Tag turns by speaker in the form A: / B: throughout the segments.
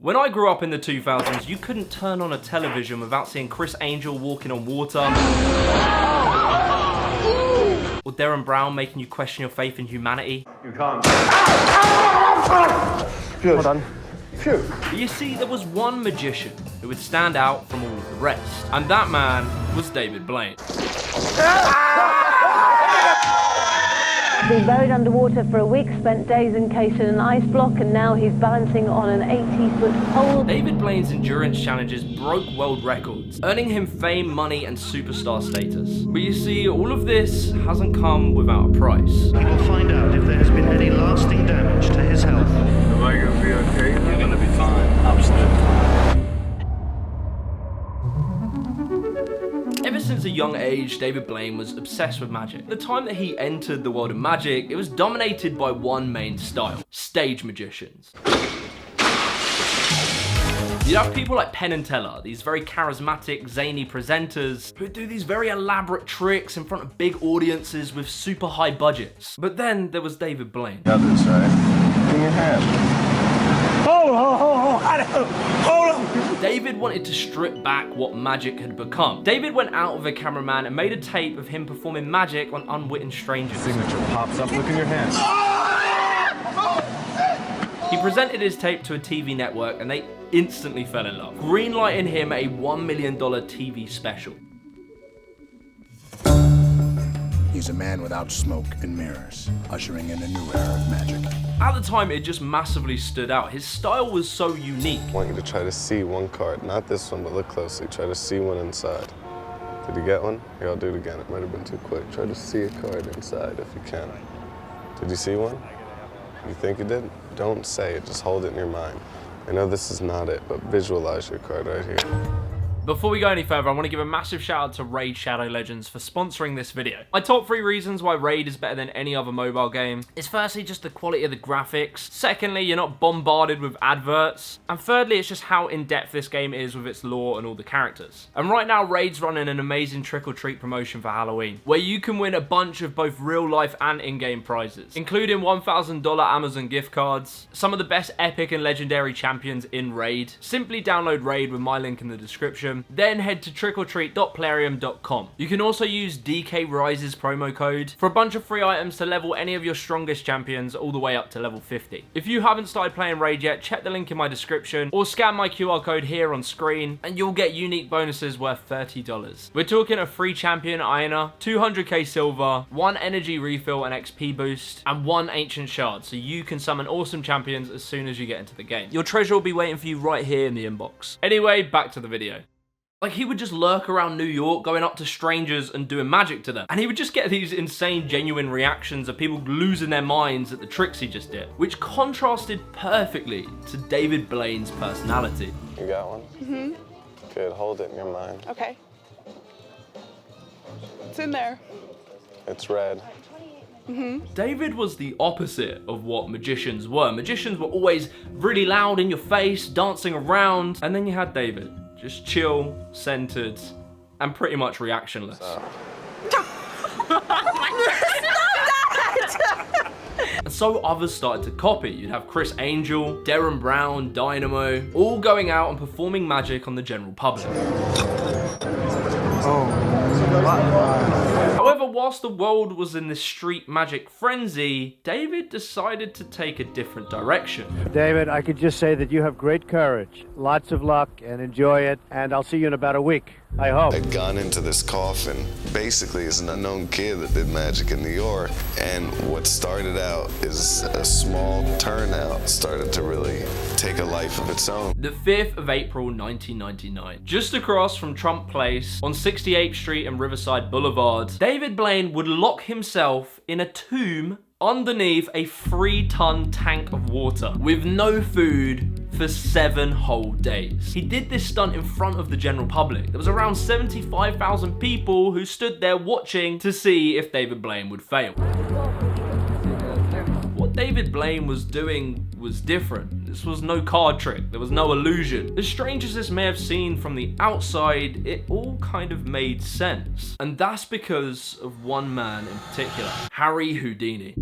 A: When I grew up in the 2000s, you couldn't turn on a television without seeing Chris Angel walking on water. Or Darren Brown making you question your faith in humanity.
B: You can't.
C: Well done.
B: Phew.
A: But you see, there was one magician who would stand out from all of the rest. And that man was David Blaine.
D: Been buried underwater for a week, spent days encased in an ice block, and now he's balancing on an 80-foot pole.
A: David Blaine's endurance challenges broke world records, earning him fame, money, and superstar status. But you see, all of this hasn't come without a price.
E: We will find out if there has been any lasting damage to his health.
B: Am I gonna be okay?
C: You're gonna be fine. Absolutely.
A: Ever since a young age, David Blaine was obsessed with magic. The time that he entered the world of magic, it was dominated by one main style: stage magicians. You'd have people like Penn and Teller, these very charismatic, zany presenters who do these very elaborate tricks in front of big audiences with super high budgets. But then there was David Blaine.
B: Got this, right? Give me your hand.
C: Hold on.
A: David wanted to strip back what magic had become. David went out with a cameraman and made a tape of him performing magic on unwitting strangers.
B: Signature pops up. Look in your hand.
A: He presented his tape to a TV network and they instantly fell in love, greenlighting him a $1 million TV special.
F: He's a man without smoke and mirrors, ushering in a new era of magic.
A: At the time, it just massively stood out. His style was so unique.
G: I want you to try to see one card, not this one, but look closely. Try to see one inside. Did you get one? Here, I'll do it again. It might have been too quick. Try to see a card inside if you can. Did you see one? You think you did? Don't say it, just hold it in your mind. I know this is not it, but visualize your card right here.
A: Before we go any further, I want to give a massive shout out to Raid Shadow Legends for sponsoring this video. My top 3 reasons why Raid is better than any other mobile game is firstly just the quality of the graphics, secondly you're not bombarded with adverts, and thirdly it's just how in-depth this game is with its lore and all the characters. And right now Raid's running an amazing trick-or-treat promotion for Halloween, where you can win a bunch of both real-life and in-game prizes, including $1,000 Amazon gift cards, some of the best epic and legendary champions in Raid. Simply download Raid with my link in the description. Then head to trickortreat.plarium.com. You can also use DK Rise's promo code for a bunch of free items to level any of your strongest champions all the way up to level 50. If you haven't started playing Raid yet, check the link in my description or scan my QR code here on screen and you'll get unique bonuses worth $30. We're talking a free champion Iona, 200k silver, 1 energy refill and XP boost, and 1 ancient shard, so you can summon awesome champions as soon as you get into the game. Your treasure will be waiting for you right here in the inbox. Anyway, back to the video. Like, he would just lurk around New York, going up to strangers and doing magic to them. And he would just get these insane, genuine reactions of people losing their minds at the tricks he just did, which contrasted perfectly to David Blaine's personality.
G: You got one? Mm-hmm. Good, hold it in your mind.
H: Okay. It's in there.
G: It's red.
A: David was the opposite of what magicians were. Magicians were always really loud in your face, dancing around, and then you had David. Just chill, centered, and pretty much reactionless. And so others started to copy. You'd have Chris Angel, Darren Brown, Dynamo, all going out and performing magic on the general public. However, whilst the world was in this street magic frenzy, David decided to take a different direction.
I: David, I could just say that you have great courage, lots of luck, and enjoy it, and I'll see you in about a week, I hope.
G: I'd gone into this coffin basically as an unknown kid that did magic in New York, and what started out as a small turnout started to really take a life of its own.
A: The 5th of April 1999, just across from Trump Place on 68th Street and Riverside Boulevard, David Blaine would lock himself in a tomb underneath a 3-ton tank of water with no food for 7 whole days. He did this stunt in front of the general public. There was around 75,000 people who stood there watching to see if David Blaine would fail. What David Blaine was doing was different. This was no card trick. There was no illusion. As strange as this may have seemed from the outside, it all kind of made sense. And that's because of one man in particular, Harry Houdini.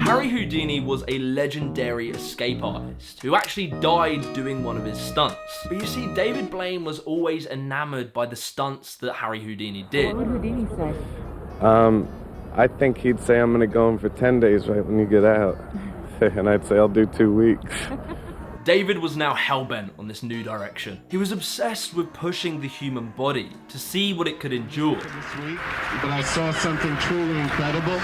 A: Harry Houdini was a legendary escape artist who actually died doing one of his stunts. But you see, David Blaine was always enamored by the stunts that Harry Houdini did.
H: What would Houdini say?
G: I think he'd say I'm gonna go in for 10 days right when you get out. And I'd say I'll do 2 weeks.
A: David was now hellbent on this new direction. He was obsessed with pushing the human body to see what it could endure.
J: This week, but I saw something truly incredible.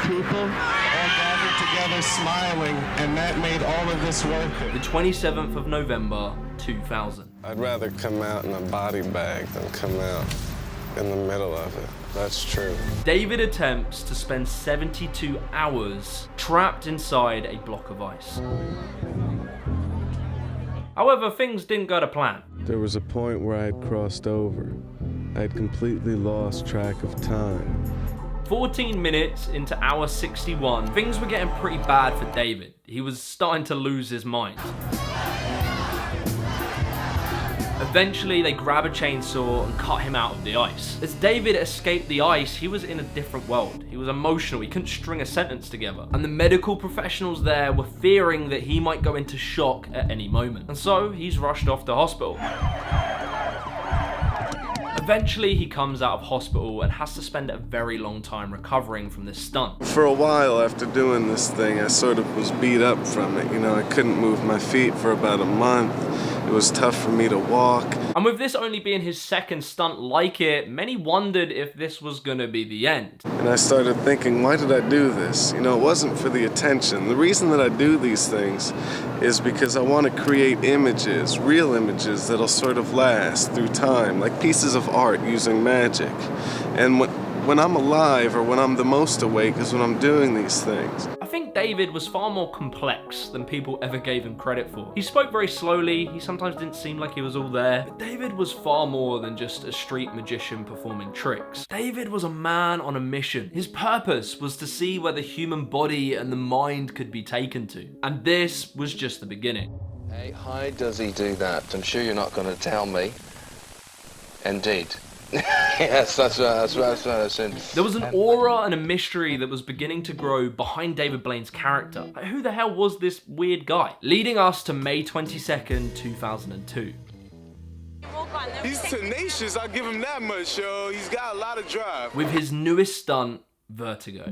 J: People all gathered together smiling, and that made all of this worth it.
A: The 27th of November, 2000.
G: I'd rather come out in a body bag than come out in the middle of it. That's true.
A: David attempts to spend 72 hours trapped inside a block of ice. However, things didn't go to plan.
G: There was a point where I had crossed over. I had completely lost track of time.
A: 14 minutes into hour 61, things were getting pretty bad for David. He was starting to lose his mind. Eventually, they grab a chainsaw and cut him out of the ice. As David escaped the ice, he was in a different world. He was emotional, he couldn't string a sentence together. And the medical professionals there were fearing that he might go into shock at any moment. And so, he's rushed off to hospital. Eventually, he comes out of hospital and has to spend a very long time recovering from this stunt.
G: For a while after doing this thing, I sort of was beat up from it. You know, I couldn't move my feet for about a month. It was tough for me to walk.
A: And with this only being his second stunt like it, many wondered if this was gonna be the end.
G: And I started thinking, why did I do this? You know, it wasn't for the attention. The reason that I do these things is because I want to create images, real images that'll sort of last through time, like pieces of art using magic. And when I'm alive, or when I'm the most awake, is when I'm doing these things.
A: I think David was far more complex than people ever gave him credit for. He spoke very slowly, he sometimes didn't seem like he was all there, but David was far more than just a street magician performing tricks. David was a man on a mission. His purpose was to see where the human body and the mind could be taken to. And this was just the beginning.
K: Hey, how does he do that? I'm sure you're not going to tell me. Indeed. Yes, that's what I said.
A: There was an aura and a mystery that was beginning to grow behind David Blaine's character. Like, who the hell was this weird guy? Leading us to May 22nd, 2002.
G: He's tenacious, I'll give him that much, yo. He's got a lot of drive.
A: With his newest stunt, Vertigo.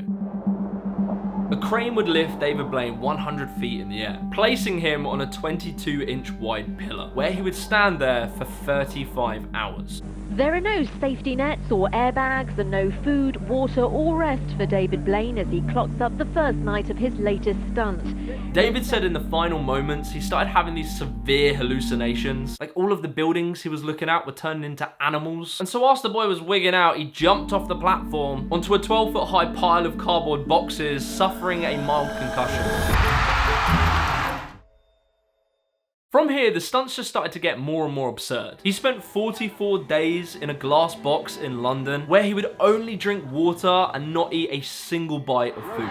A: A crane would lift David Blaine 100 feet in the air, placing him on a 22-inch wide pillar, where he would stand there for 35 hours.
D: There are no safety nets or airbags and no food, water or rest for David Blaine as he clocks up the first night of his latest stunt.
A: David said in the final moments he started having these severe hallucinations, like all of the buildings he was looking at were turning into animals. And so whilst the boy was wigging out, he jumped off the platform onto a 12-foot high pile of cardboard boxes, suffering a mild concussion. From here, the stunts just started to get more and more absurd. He spent 44 days in a glass box in London, where he would only drink water and not eat a single bite of food.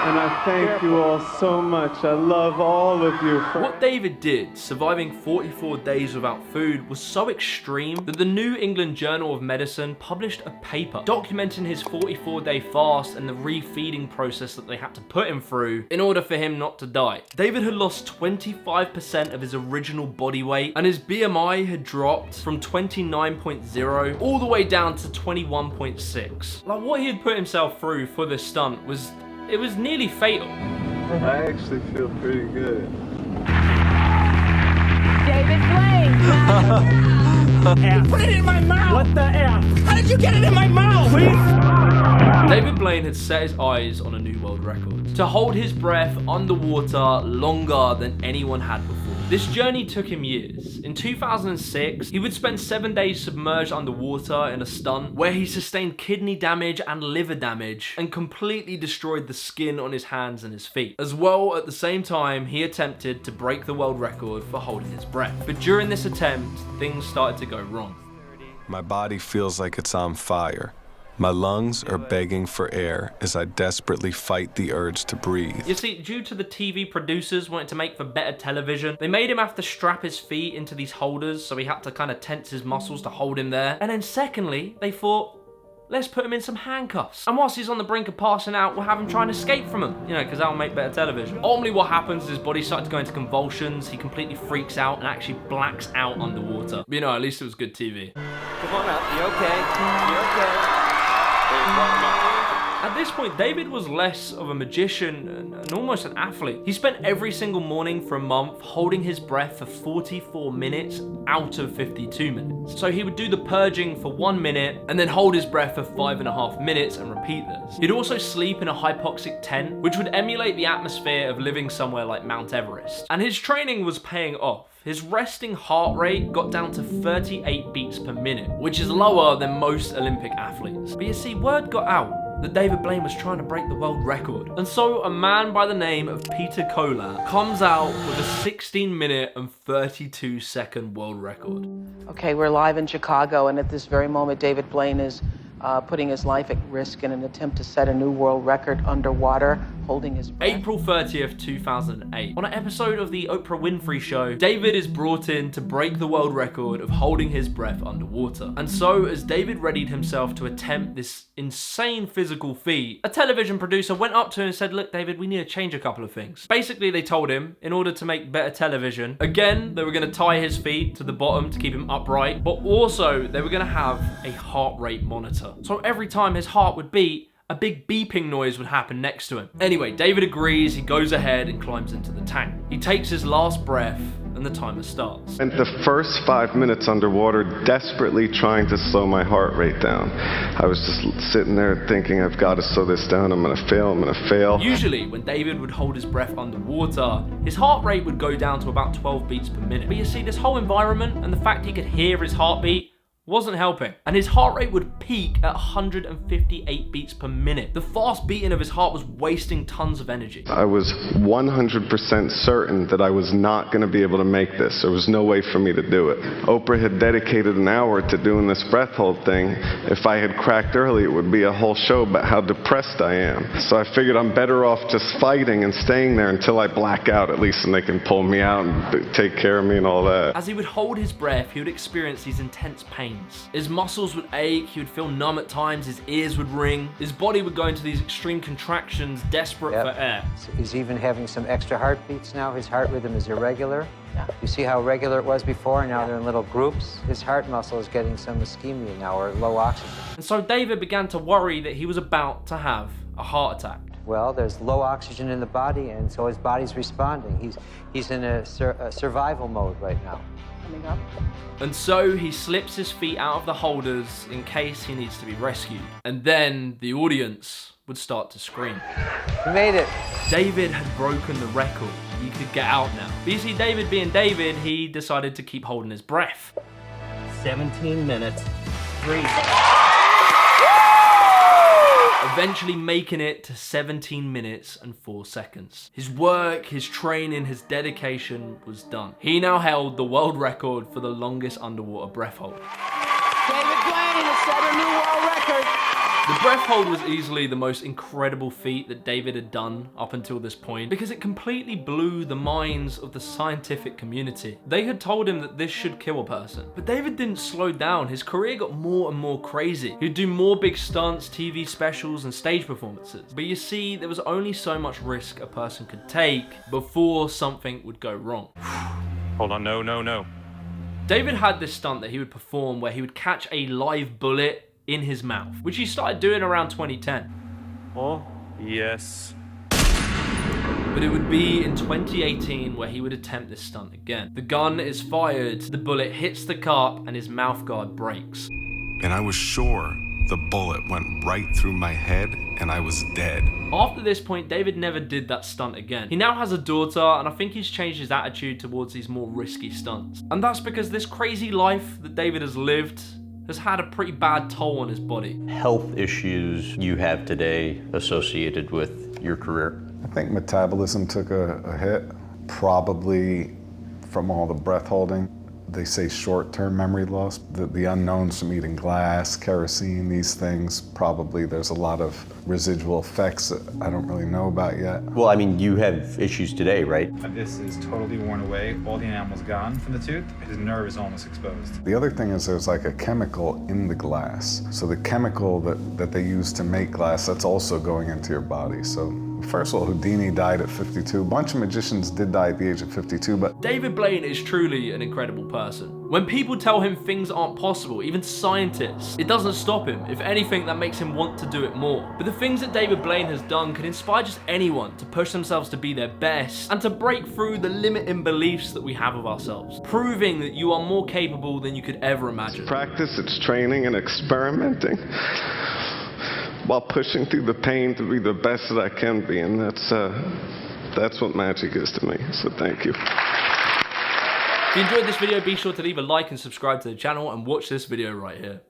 B: And I thank you all so much. I love all of you.
A: What David did, surviving 44 days without food, was so extreme that the New England Journal of Medicine published a paper documenting his 44-day fast and the refeeding process that they had to put him through in order for him not to die. David had lost 25% of his original body weight, and his BMI had dropped from 29.0 all the way down to 21.6. Like, what he had put himself through for this stunt was nearly fatal.
G: I actually feel pretty good.
D: David Blaine!
C: Put it in my mouth! What the F? How did you get it in my mouth? Please?
A: David Blaine had set his eyes on a new world record. To hold his breath underwater longer than anyone had before. This journey took him years. In 2006, he would spend 7 days submerged underwater in a stunt where he sustained kidney damage and liver damage and completely destroyed the skin on his hands and his feet. As well, at the same time, he attempted to break the world record for holding his breath. But during this attempt, things started to go wrong.
G: My body feels like it's on fire. My lungs are begging for air as I desperately fight the urge to breathe.
A: You see, due to the TV producers wanting to make for better television, they made him have to strap his feet into these holders, so he had to kind of tense his muscles to hold him there. And then secondly, they thought, let's put him in some handcuffs. And whilst he's on the brink of passing out, we'll have him try and escape from them, you know, because that'll make better television. Ultimately, what happens is his body starts to go into convulsions, he completely freaks out and actually blacks out underwater. But, you know, at least it was good TV.
L: Come on up, you okay? You okay?
A: At this point, David was less of a magician and almost an athlete. He spent every single morning for a month holding his breath for 44 minutes out of 52 minutes. So he would do the purging for 1 minute and then hold his breath for 5.5 minutes and repeat this. He'd also sleep in a hypoxic tent, which would emulate the atmosphere of living somewhere like Mount Everest. And his training was paying off. His resting heart rate got down to 38 beats per minute, which is lower than most Olympic athletes. But you see, word got out that David Blaine was trying to break the world record. And so a man by the name of Peter Kolat comes out with a 16-minute and 32-second world record.
M: Okay, we're live in Chicago, and at this very moment, David Blaine is putting his life at risk in an attempt to set a new world record underwater, holding his breath.
A: April 30th, 2008. On an episode of the Oprah Winfrey Show, David is brought in to break the world record of holding his breath underwater. And so, as David readied himself to attempt this insane physical feat, a television producer went up to him and said, look, David, we need to change a couple of things. Basically, they told him, in order to make better television, again, they were going to tie his feet to the bottom to keep him upright, but also they were going to have a heart rate monitor. So every time his heart would beat, a big beeping noise would happen next to him. Anyway, David agrees, he goes ahead and climbs into the tank. He takes his last breath, and the timer starts.
G: Spent the first 5 minutes underwater desperately trying to slow my heart rate down. I was just sitting there thinking, I've got to slow this down, I'm gonna fail.
A: Usually, when David would hold his breath underwater, his heart rate would go down to about 12 beats per minute. But you see, this whole environment and the fact he could hear his heartbeat wasn't helping. And his heart rate would peak at 158 beats per minute. The fast beating of his heart was wasting tons of energy.
G: I was 100% certain that I was not going to be able to make this. There was no way for me to do it. Oprah had dedicated an hour to doing this breath hold thing. If I had cracked early, it would be a whole show about how depressed I am. So I figured I'm better off just fighting and staying there until I black out at least, and they can pull me out and take care of me and all that.
A: As he would hold his breath, he would experience these intense pains. His muscles would ache, he would feel numb at times, his ears would ring, his body would go into these extreme contractions, desperate for air.
L: He's even having some extra heartbeats now. His heart rhythm is irregular. You see how regular it was before, and now they're in little groups? His heart muscle is getting some ischemia now, or low oxygen.
A: And so David began to worry that he was about to have a heart attack.
L: Well, there's low oxygen in the body, and so his body's responding. He's in a survival mode right now.
M: Coming up.
A: And so he slips his feet out of the holders in case he needs to be rescued. And then the audience would start to scream.
L: He made it.
A: David had broken the record. He could get out now. But you see, David being David, he decided to keep holding his breath.
L: 17 minutes. 3.
A: Eventually making it to 17 minutes and 4 seconds. His work, his training, his dedication was done. He now held the world record for the longest underwater breath hold.
M: David Blaine has set a new world record.
A: The breath hold was easily the most incredible feat that David had done up until this point because it completely blew the minds of the scientific community. They had told him that this should kill a person. But David didn't slow down. His career got more and more crazy. He'd do more big stunts, TV specials, and stage performances. But you see, there was only so much risk a person could take before something would go wrong.
N: Hold on, no.
A: David had this stunt that he would perform where he would catch a live bullet in his mouth, which he started doing around 2010.
N: Oh, yes.
A: But it would be in 2018 where he would attempt this stunt again. The gun is fired, the bullet hits the cup, and his mouth guard breaks.
O: And I was sure the bullet went right through my head and I was dead.
A: After this point, David never did that stunt again. He now has a daughter, and I think he's changed his attitude towards these more risky stunts. And that's because this crazy life that David has lived has had a pretty bad toll on his body.
P: Health issues you have today associated with your career?
Q: I think metabolism took a hit, probably from all the breath holding. they say short-term memory loss. The unknowns from eating glass, kerosene, these things, probably there's a lot of residual effects that I don't really know about yet.
P: Well, I mean, you have issues today, right?
R: This is totally worn away. All the enamel's gone from the tooth. His nerve is almost exposed.
Q: The other thing is there's like a chemical in the glass. So the chemical that they use to make glass, that's also going into your body. So first of all, Houdini died at 52. A bunch of magicians did die at the age of 52, but
A: David Blaine is truly an incredible person. When people tell him things aren't possible, even scientists, it doesn't stop him. If anything, that makes him want to do it more. But the things that David Blaine has done can inspire just anyone to push themselves to be their best and to break through the limiting beliefs that we have of ourselves, proving that you are more capable than you could ever imagine.
G: It's practice, it's training and experimenting while pushing through the pain to be the best that I can be, and that's what magic is to me, so thank you.
A: If you enjoyed this video, be sure to leave a like and subscribe to the channel and watch this video right here.